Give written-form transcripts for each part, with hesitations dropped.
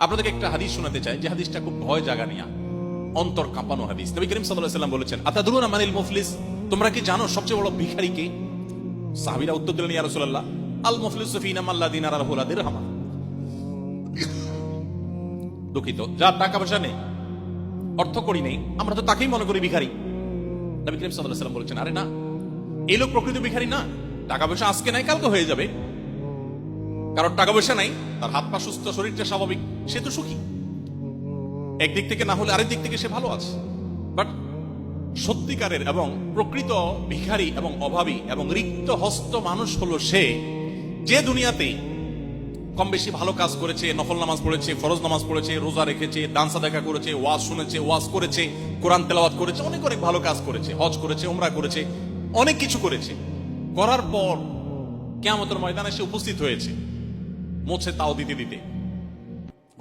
আপনাদেরকে একটা হাদিস শোনাতে চাই, যে হাদিসটা খুব ভয় জাগানিয়া, অন্তর কাঁপানো হাদিস। নবী করিম সাল্লাল্লাহু আলাইহি ওয়াসাল্লাম বলেছেন, আতাদরুনা মানিল মুফলিস, তোমরা কি জানো সবচেয়ে বড় ভিখারি কে? সাহাবীরা উত্তর দিলেন, ইয়া রাসূলুল্লাহ, আল মুফলিসু ফিনা মান লা দিনার লাহু ওয়া দিরহাম, দুঃখিত, যার টাকা পয়সা নেই, অর্থ করি নেই, আমরা তো তাকেই মনে করি ভিখারি। নবী করিম সাল্লাল্লাহু আলাইহি ওয়াসাল্লাম বলেছেন, আরে না, এই লোক প্রকৃত ভিখারি না। টাকা পয়সা আজকে নাই, কালকে হয়ে যাবে। কারণ টাকা পয়সা নাই, তার হাত পা সুস্থ, শরীরটা স্বাভাবিক, সে তো সুখী। একদিক থেকে না হলে আরেক দিক থেকে সে ভালো আছে। বাট সত্যিকারের এবং প্রকৃত ভিখারি এবং অভাবী এবং রিক্ত হস্ত মানুষ হলো সে, যে দুনিয়াতে কম বেশি ভালো কাজ করেছে, নফল নামাজ পড়েছে, ফরজ নামাজ পড়েছে, রোজা রেখেছে, দান সাদাকা করেছে, ওয়াজ শুনেছে, ওয়াজ করেছে, কোরআন তেলাওয়াত করেছে, অনেক অনেক ভালো কাজ করেছে, হজ করেছে, উমরা করেছে, অনেক কিছু করেছে। করার পর কিয়ামতের ময়দানে সে উপস্থিত হয়েছে, মোছে তাও দিতে দিতে,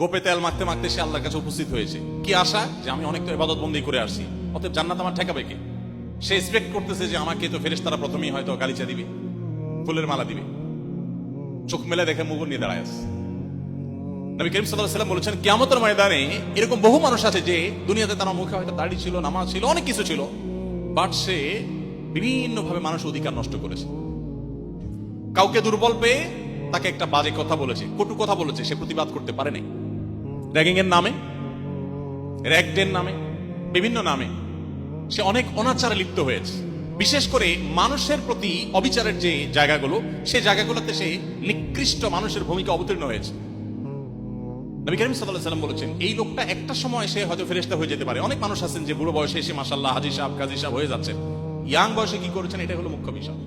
গোপে তেল মাখতে মাখতে সে আল্লাহর কাছে উপস্থিত হয়েছে। কি আশা? যে আমি অনেক তো ইবাদত বন্দি করে আসছি, অতএব জান্নাত আমার ঠেকাবে কে? সে এক্সপেক্ট করতেছে যে আমাকে তো ফেরেশতারা প্রথমেই হয়তো গালিচা দিবে, ফুলের মালা দিবে। চোখ মেলে দেখে মুগুর নিয়ে দাঁড়ায় আছে। নবী করিম সাল্লাল্লাহু আলাইহি ওয়াসাল্লাম বলেছেন, কিয়ামতের ময়দানে এরকম বহু মানুষ আছে যে দুনিয়াতে তার মুখে হয়তো দাড়ি ছিল, নামাজ ছিল, অনেক কিছু ছিল, বাট সে বিভিন্ন ভাবে মানুষের অধিকার নষ্ট করেছে। কাউকে দুর্বল পেয়ে তাকে একটা বাজে কথা বলেছে, কটু কথা বলেছে, সে প্রতিবাদ করতে পারে নাই। র্যাগিং এর নামে, র্যাগডের নামে, বিভিন্ন নামে সে অনেক অনাচারে লিপ্ত হয়েছে। বিশেষ করে মানুষের প্রতি অবিচারের যে জায়গাগুলো, সেই জায়গাগুলোতে সে নিকৃষ্ট মানুষের ভূমিকা অবতীর্ণ হয়েছে। নবী করিম সাল্লাল্লাহু আলাইহি ওয়াসাল্লাম বলেছেন, এই লোকটা একটা সময় সে হয়তো ফেরেশতা হয়ে যেতে পারে। অনেক মানুষ আছেন যে বুড়ো বয়সে এসে মাশাআল্লাহ হাজী সাহেব, কাজী সাহেব হয়ে যাচ্ছেন, ইয়াং বয়সে কি করেছেন, এটা হলো মুখ্য বিষয়।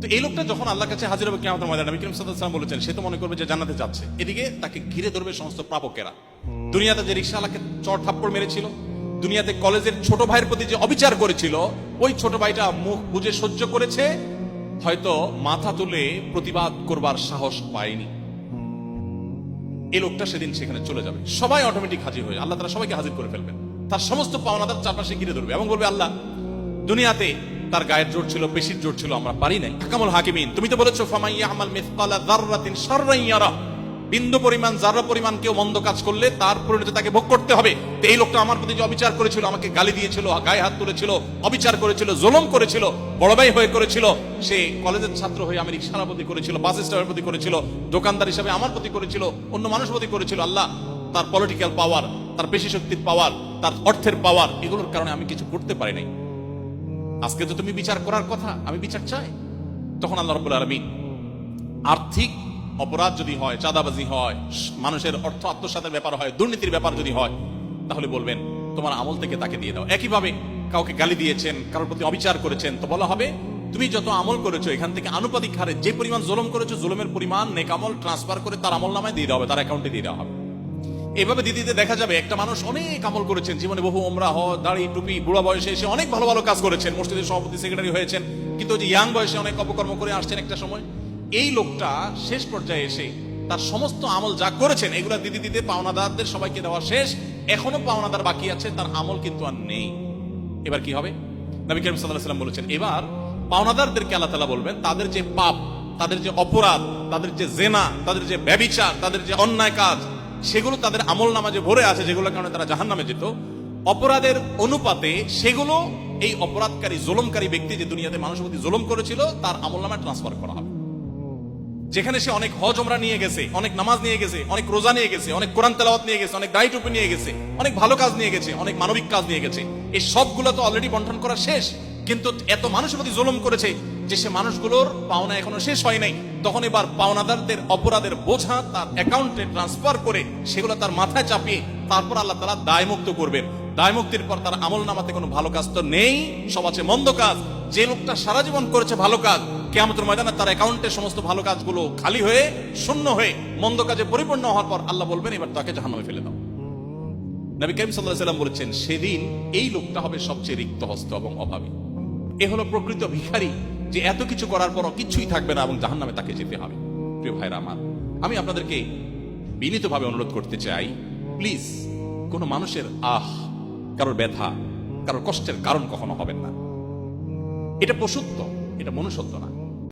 তো এই লোকটা যখন আল্লাহর কাছে হাজির হবে কিয়ামতের ময়দানে, নবী করিম সাল্লাল্লাহু আলাইহি ওয়াসাল্লাম বলেছেন, সে তো মনে করবে যে জান্নাতে যাচ্ছে, এদিকে তাকে ঘিরে ধরবে সমস্ত প্রাপকেরা। দুনিয়াতে যে রিকশাওয়ালাকে চড় থাপ্পড় মেরেছিল, দুনিয়াতে কলেজের ছোট ভাইয়ের প্রতি যে অবিচার করেছিল, ওই ছোট ভাইটা মুখ বুজে সহ্য করেছে, হয়তো মাথা তুলে প্রতিবাদ করবার সাহস পায়নি। এই লোকটা সেদিন সেখানে চলে যাবে, সবাই অটোমেটিক হাজির হয়ে, আল্লাহ তাআলা সবাইকে হাজির করে ফেলবেন। তার সমস্ত পাওনাদার চারপাশে ঘিরে ধরবে এবং বলবে, আল্লাহ, দুনিয়াতে তার গায়ের জোর ছিল, পেশির জোর ছিল, আমরা পারি নাই। হাকামুল হাকিমিন, তুমি তো বলেছো ফামান ইয়ামাল মিসকালা যাররাতিন শাররান ইয়ারা, বিন্দু পরিমাণ, যারা পরিমাণ কেউ মন্দ কাজ করলে তার পরিণতি তাকে ভোগ করতে হবে। তো এই লোকটা আমার প্রতি যে অবিচার করেছিল, আমাকে গালি দিয়েছিল, গায়ে হাত তুলেছিল, অবিচার করেছিল, জুলুম করেছিল, বড় ভাই হয়ে করেছিল, সে কলেজের ছাত্র হয়ে আমি রিকশার প্রতি করেছিল, বাস স্ট্যান্ডের প্রতি করেছিল, দোকানদার হিসেবে আমার প্রতি করেছিল, অন্য মানুষের প্রতি করেছিল। আল্লাহ, তার পলিটিক্যাল পাওয়ার, তার পেশি শক্তির পাওয়ার, তার অর্থের পাওয়ার, এগুলোর কারণে আমি কিছু করতে পারি নাই। আজকে তো তুমি বিচার করার কথা, আমি বিচার চাই। তখন আল্লাহ রাব্বুল আলামিন আর্থিক অপরাধ যদি হয়, চাঁদাবাজি হয়, মানুষের অর্থ আত্মসাতের ব্যাপার হয়, দুর্নীতির ব্যাপার যদি হয়, তাহলে বলবেন তোমার আমল থেকে তাকে দিয়ে দাও। একইভাবে কাউকে গালি দিয়েছেন, কারোর প্রতি অবিচার করেছেন, তো বলা হবে তুমি যত আমল করেছো এখান থেকে আনুপাতিক হারে যে পরিমাণ জুলুম করেছো, জুলুমের পরিমাণ নেক আমল ট্রান্সফার করে তার আমল নামায় দিয়ে দেওয়া হবে, তার অ্যাকাউন্টে দিয়ে দেওয়া হবে। এভাবে দিতে দিতে দেখা যাবে একটা মানুষ অনেক আমল করেছেন, জীবনে বহু ওমরা, হজ, দাড়ি, টুপি, বুড়া বয়সে এসে অনেক ভালো ভালো কাজ করেছেন, মসজিদের সভাপতি, সেক্রেটারি হয়েছেন, কিন্তু যে ইয়াং বয়সে অনেক অপকর্ম করে আসছেন একটা সময়, এই লোকটা শেষ পর্যায়ে এসে তার সমস্ত আমল যা করেছেন এগুলা দিতে দিতে পাওনাদারদের সবাইকে দেওয়া শেষ, এখনো পাওনাদার বাকি আছে, তার আমল কিন্তু আর নেই। এবার কি হবে? নবী করিম সাল্লাল্লাহু আলাইহি ওয়াসাল্লাম বলেছেন, এবার পাওনাদারদেরকে আল্লাহ তাআলা বলবেন, তাদের যে পাপ, তাদের যে অপরাধ, তাদের যে জেনা, তাদের যে ব্যভিচার, তাদের যে অন্যায় কাজ, সেগুলো তাদের আমল নামা যে ভরে আছে, যেগুলোর কারণে তারা জাহান্নামে যেত, অপরাধের অনুপাতে সেগুলো এই অপরাধকারী, জুলুমকারী ব্যক্তি যে দুনিয়াতে মানুষের প্রতি জুলুম করেছিল, তার আমল নামায় ট্রান্সফার করা হবে। যেখানে সে অনেক হজ ওমরা নিয়ে গেছে, অনেক নামাজ নিয়ে গেছে, অনেক রোজা নিয়ে গেছে, অনেক কোরআন তেলাওয়াত নিয়ে গেছে, অনেক দাড়ি টুপি নিয়ে গেছে, অনেক ভালো কাজ নিয়ে গেছে, অনেক মানবিক কাজ নিয়ে গেছে, এই সবগুলো তো অলরেডি বন্টন করা শেষ, কিন্তু এত মানুষের প্রতি জুলুম করেছে যে সে মানুষগুলোর পাওনা এখনো শেষ হয় নাই। তখন এবার পাওনাদারদের অপরাধের বোঝা তার অ্যাকাউন্টে ট্রান্সফার করে সেগুলো তার মাথায় চাপিয়ে তারপর আল্লাহ তাআলা দায়মুক্ত করবেন। দায়মুক্তির পর তার আমল নামাতে কোনো ভালো কাজ তো নেই, সব আছে মন্দ কাজ। যে লোকটা সারা জীবন করেছে ভালো কাজ, কিয়ামতের ময়দানে তার অ্যাকাউন্টে সমস্ত ভালো কাজগুলো খালি হয়ে, শূন্য হয়ে, মন্দ কাজে পরিপূর্ণ হওয়ার পর আল্লাহ বলবেন, এবার তাকে জাহান্নামে ফেলে দাও। নবী করিম সাল্লাল্লাহু আলাইহি ওয়াসাল্লাম বলেছেন, সেদিন এই লোকটা হবে সবচেয়ে রিক্ত হস্ত এবং অভাবী। এ হলো প্রকৃত ভিখারি, যে এত কিছু করার পরও কিছুই থাকবে না এবং জাহান্নামে তাকে যেতে হবে। প্রিয় ভাইরা আমার, আমি আপনাদেরকে বিনীতভাবে অনুরোধ করতে চাই, প্লিজ কোনো মানুষের কারোর ব্যথা, কারোর কষ্টের কারণ কখনো হবেন না। এটা পশুত্ব, এটা মনুষ্যত্ব না।